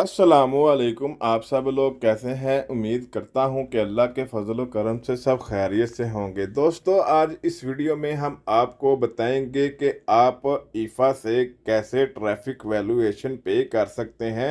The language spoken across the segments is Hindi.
अस्सलामुअलैकुम। आप सब लोग कैसे हैं? उम्मीद करता हूं कि अल्लाह के फजल करम से सब खैरियत से होंगे। दोस्तों, आज इस वीडियो में हम आपको बताएंगे कि आप ईफा से कैसे ट्रैफिक वैल्यूएशन पे कर सकते हैं,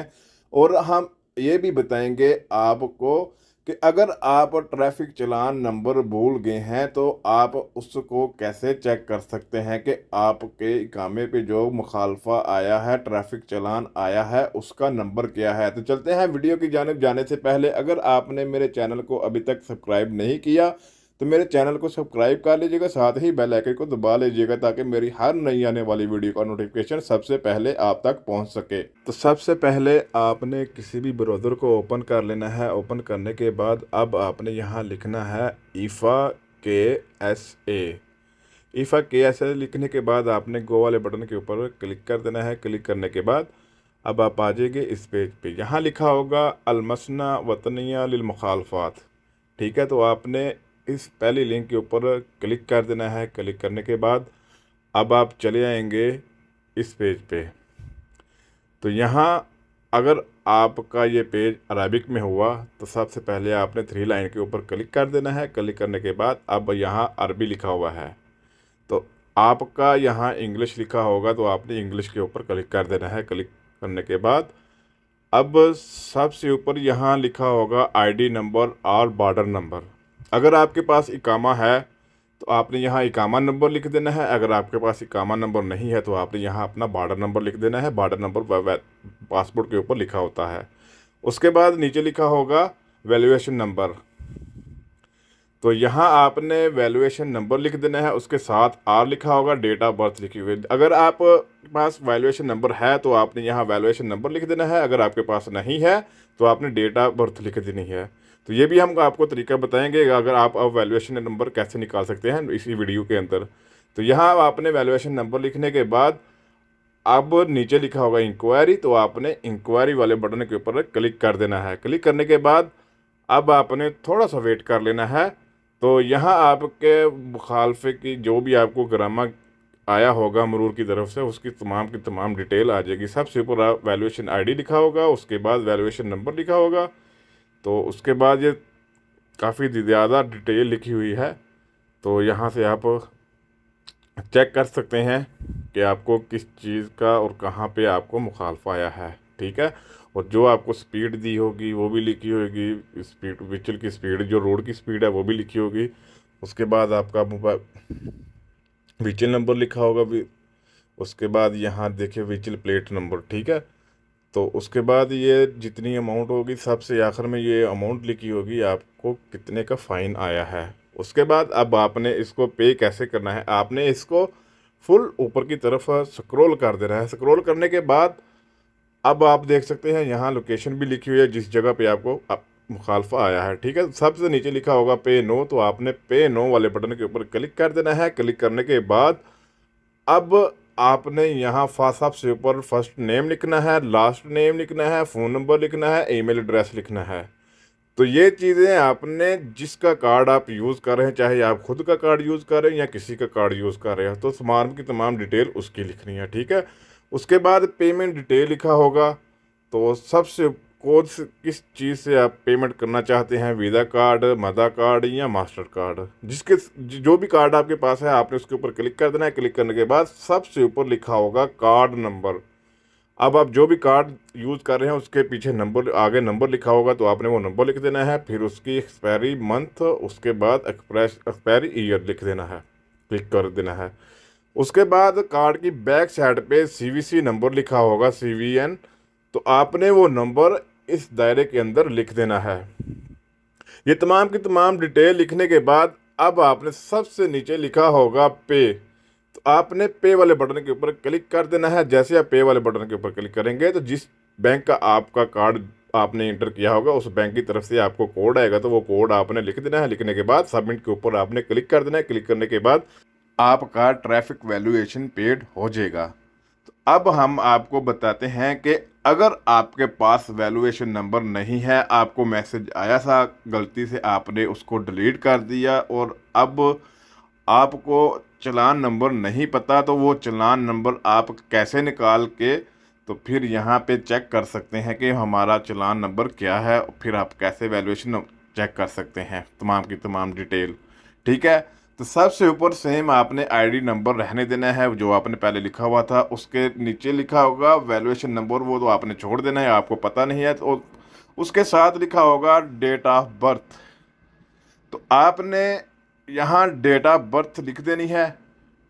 और हम ये भी बताएंगे आपको कि अगर आप ट्रैफिक चालान नंबर भूल गए हैं तो आप उसको कैसे चेक कर सकते हैं कि आपके इकामे पे जो मुखालफा आया है, ट्रैफिक चालान आया है, उसका नंबर क्या है। तो चलते हैं वीडियो की जानिब। जाने से पहले अगर आपने मेरे चैनल को अभी तक सब्सक्राइब नहीं किया तो मेरे चैनल को सब्सक्राइब कर लीजिएगा, साथ ही बेल आइकन को दबा लीजिएगा ताकि मेरी हर नई आने वाली वीडियो का नोटिफिकेशन सबसे पहले आप तक पहुंच सके। तो सबसे पहले आपने किसी भी ब्राउज़र को ओपन कर लेना है। ओपन करने के बाद अब आपने यहाँ लिखना है ईफा के एस ए। ईफा के एस ए लिखने के बाद आपने गो वाले बटन के ऊपर क्लिक कर देना है। क्लिक करने के बाद अब आप आ जाइए इस पेज पे। यहाँ लिखा होगा अलमसना वतनिया लिल मुखालफात। ठीक है, तो आपने इस पहली लिंक के ऊपर क्लिक कर देना है। क्लिक करने के बाद अब आप चले आएंगे इस पेज पे। तो यहाँ अगर आपका ये पेज अरबिक में हुआ तो सबसे पहले आपने थ्री लाइन के ऊपर क्लिक कर देना है। क्लिक करने के बाद अब यहाँ अरबी लिखा हुआ है, तो आपका यहाँ इंग्लिश लिखा होगा तो आपने इंग्लिश के ऊपर क्लिक कर देना है। क्लिक करने के बाद अब सबसे ऊपर यहाँ लिखा होगा आईडी नंबर और बॉर्डर नंबर। अगर आपके पास इकामा है तो आपने यहाँ इकामा नंबर लिख देना है। अगर आपके पास इकामा नंबर नहीं है तो आपने यहाँ अपना बॉर्डर नंबर लिख देना है। बॉर्डर नंबर पासपोर्ट के ऊपर लिखा होता है। उसके बाद नीचे लिखा होगा वैल्यूएशन नंबर, तो यहाँ आपने वैल्यूएशन नंबर लिख देना है। उसके साथ आर लिखा होगा, डेट ऑफ बर्थ लिखी हुई। अगर आप पास वैल्यूएशन नंबर है तो आपने यहाँ वैल्यूएशन नंबर लिख देना है। अगर आपके पास नहीं है तो आपने डेट ऑफ बर्थ लिख देनी है। तो ये भी हम आपको तरीका बताएंगे अगर आप अब वैल्यूएशन नंबर कैसे निकाल सकते हैं इसी वीडियो के अंदर। तो यहाँ आपने वैल्यूएशन नंबर लिखने के बाद अब नीचे लिखा होगा इंक्वायरी, तो आपने इंक्वायरी वाले बटन के ऊपर क्लिक कर देना है। क्लिक करने के बाद अब आपने थोड़ा सा वेट कर लेना है। तो यहाँ आपके मुखालफे की जो भी आपको ग्रामा आया होगा मरूर की तरफ से, उसकी तमाम डिटेल आ जाएगी। सबसे ऊपर वैल्यूएशन आईडी लिखा होगा, उसके बाद वैल्यूएशन नंबर लिखा होगा। तो उसके बाद ये काफ़ी ज़्यादा डिटेल लिखी हुई है, तो यहाँ से आप चेक कर सकते हैं कि आपको किस चीज़ का और कहाँ पे आपको मुखालफा आया है। ठीक है, और जो आपको स्पीड दी होगी वो भी लिखी होगी। स्पीड व्हीकल की स्पीड, जो रोड की स्पीड है वो भी लिखी होगी। उसके बाद आपका मोबाइल व्हीकल नंबर लिखा होगा भी। उसके बाद यहाँ देखिए व्हीकल प्लेट नंबर। ठीक है, तो उसके बाद ये जितनी अमाउंट होगी सबसे आखिर में ये अमाउंट लिखी होगी आपको कितने का फ़ाइन आया है। उसके बाद अब आपने इसको पे कैसे करना है, आपने इसको फुल ऊपर की तरफ स्क्रॉल कर देना है। स्क्रॉल करने के बाद अब आप देख सकते हैं यहाँ लोकेशन भी लिखी हुई है जिस जगह पे आपको मुखालफा आया है। ठीक है, सबसे नीचे लिखा होगा पे नो, तो आपने पे नो वाले बटन के ऊपर क्लिक कर देना है। क्लिक करने के बाद अब आपने यहाँ सबसे ऊपर फर्स्ट नेम लिखना है, लास्ट नेम लिखना है, फ़ोन नंबर लिखना है, ईमेल एड्रेस लिखना है। तो ये चीज़ें आपने जिसका कार्ड आप यूज़ कर रहे हैं, चाहे आप खुद का कार्ड यूज़ कर रहे हैं या किसी का कार्ड यूज़ कर रहे हैं, तो तमाम डिटेल उसकी लिखनी है। ठीक है, उसके बाद पेमेंट डिटेल लिखा होगा। तो सबसे किस चीज़ से आप पेमेंट करना चाहते हैं, वीज़ा कार्ड, मदा कार्ड या मास्टर कार्ड, जो भी कार्ड आपके पास है आपने उसके ऊपर क्लिक कर देना है। क्लिक करने के बाद सबसे ऊपर लिखा होगा कार्ड नंबर। अब आप जो भी कार्ड यूज़ कर रहे हैं उसके पीछे नंबर, आगे नंबर लिखा होगा, तो आपने वो नंबर लिख देना है। फिर उसकी एक्सपायरी मंथ, उसके बाद एक्सपायरी ईयर लिख देना है, क्लिक कर देना है। उसके बाद कार्ड की बैक साइड पे सीवीसी नंबर लिखा होगा, सीवीएन, तो आपने वो नंबर इस दायरे के अंदर लिख देना है। ये तमाम डिटेल लिखने के बाद अब आपने सबसे नीचे लिखा होगा पे, तो आपने पे वाले बटन के ऊपर क्लिक कर देना है। जैसे आप पे वाले बटन के ऊपर क्लिक करेंगे तो जिस बैंक का आपका कार्ड आपने इंटर किया होगा उस बैंक की तरफ से आपको कोड आएगा, तो वो कोड आपने लिख देना है। लिखने के बाद सबमिट के ऊपर आपने क्लिक कर देना है। क्लिक करने के बाद आपका ट्रैफिक वैल्यूएशन पेड हो जाएगा। तो अब हम आपको बताते हैं कि अगर आपके पास वैल्यूएशन नंबर नहीं है, आपको मैसेज आया था, गलती से आपने उसको डिलीट कर दिया और अब आपको चालान नंबर नहीं पता, तो वो चालान नंबर आप कैसे निकाल के तो फिर यहाँ पे चेक कर सकते हैं कि हमारा चालान नंबर क्या है। फिर आप कैसे वैल्यूएशन चेक कर सकते हैं, तमाम की तमाम डिटेल। ठीक है, तो सबसे ऊपर सेम आपने आईडी नंबर रहने देना है जो आपने पहले लिखा हुआ था। उसके नीचे लिखा होगा वैल्यूएशन नंबर, वो तो आपने छोड़ देना है, आपको पता नहीं है। तो उसके साथ लिखा होगा डेट ऑफ बर्थ, तो आपने यहाँ डेट ऑफ बर्थ लिख देनी है।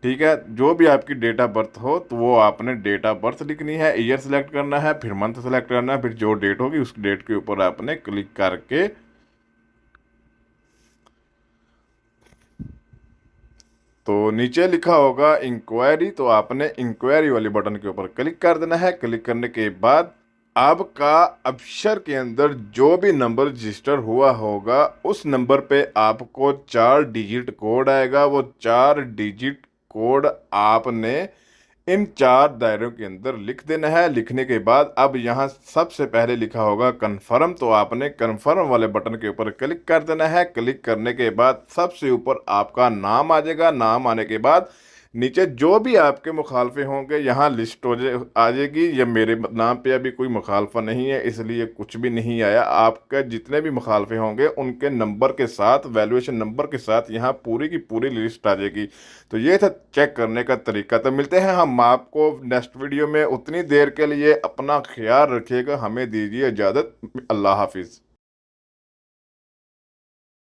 ठीक है, जो भी आपकी डेट ऑफ बर्थ हो तो वो आपने डेट ऑफ बर्थ लिखनी है, ईयर सेलेक्ट करना है, फिर मंथ सेलेक्ट करना है, फिर जो डेट होगी उस डेट के ऊपर आपने क्लिक करके तो नीचे लिखा होगा इंक्वायरी, तो आपने इंक्वायरी वाले बटन के ऊपर क्लिक कर देना है। क्लिक करने के बाद आपका अक्षर के अंदर जो भी नंबर रजिस्टर हुआ होगा उस नंबर पे आपको 4 डिजिट कोड आएगा। वो 4 डिजिट कोड आपने इन 4 दायरों के अंदर लिख देना है। लिखने के बाद अब यहाँ सबसे पहले लिखा होगा कन्फर्म, तो आपने कन्फर्म वाले बटन के ऊपर क्लिक कर देना है। क्लिक करने के बाद सबसे ऊपर आपका नाम आ जाएगा। नाम आने के बाद नीचे जो भी आपके मुखालफे होंगे यहाँ लिस्ट आ जाएगी। ये मेरे नाम पे अभी कोई मुखालफा नहीं है, इसलिए कुछ भी नहीं आया। आपके जितने भी मुखालफे होंगे उनके नंबर के साथ, वैल्यूएशन नंबर के साथ यहाँ पूरी की पूरी लिस्ट आ जाएगी। तो ये था चेक करने का तरीका। तो मिलते हैं हम आपको नेक्स्ट वीडियो में। उतनी देर के लिए अपना ख्याल रखिएगा, हमें दीजिए इजाज़त। अल्लाह हाफिज़।